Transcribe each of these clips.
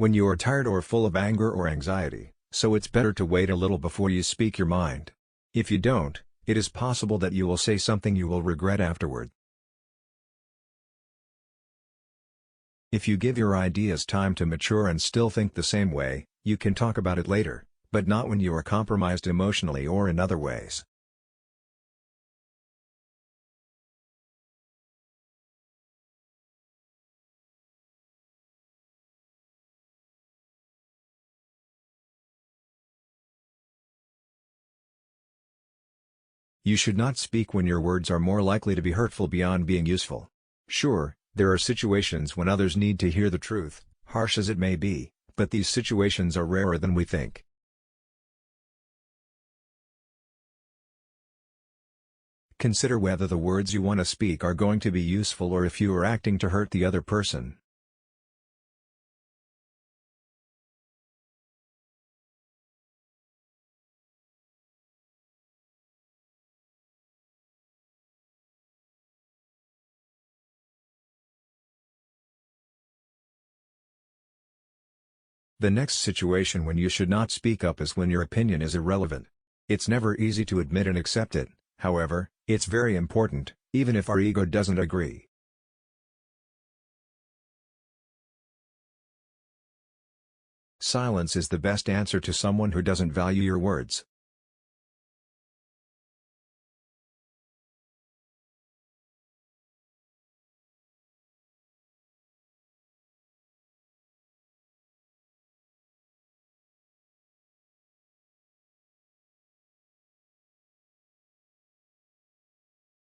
when you are tired or full of anger or anxiety, so it's better to wait a little before you speak your mind. If you don't, it is possible that you will say something you will regret afterward. If you give your ideas time to mature and still think the same way, you can talk about it later, but not when you are compromised emotionally or in other ways. You should not speak when your words are more likely to be hurtful beyond being useful. Sure, there are situations when others need to hear the truth, harsh as it may be, but these situations are rarer than we think. Consider whether the words you want to speak are going to be useful or if you are acting to hurt the other person. The next situation when you should not speak up is when your opinion is irrelevant. It's never easy to admit and accept it, however, it's very important, even if our ego doesn't agree. Silence is the best answer to someone who doesn't value your words.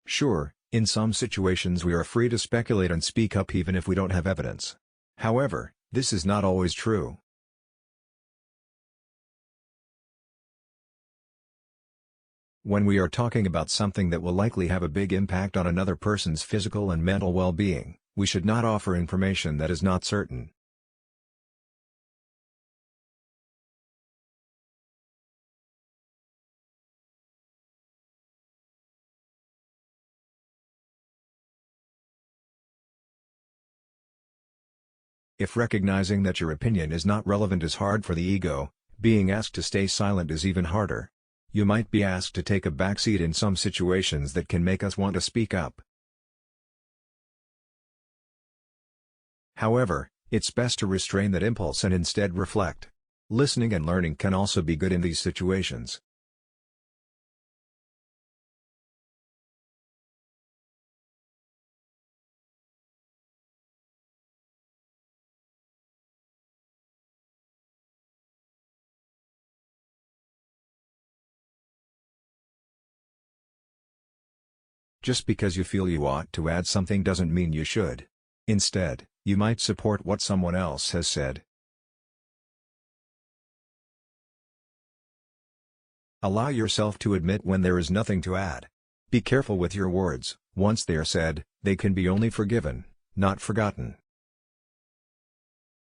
Sure, in some situations we are free to speculate and speak up even if we don't have evidence. However, this is not always true. When we are talking about something that will likely have a big impact on another person's physical and mental well-being, we should not offer information that is not certain. If recognizing that your opinion is not relevant is hard for the ego, being asked to stay silent is even harder. You might be asked to take a backseat in some situations that can make us want to speak up. However, it's best to restrain that impulse and instead reflect. Listening and learning can also be good in these situations. Just because you feel you ought to add something doesn't mean you should. Instead, you might support what someone else has said. Allow yourself to admit when there is nothing to add. Be careful with your words. Once they are said, they can be only forgiven, not forgotten.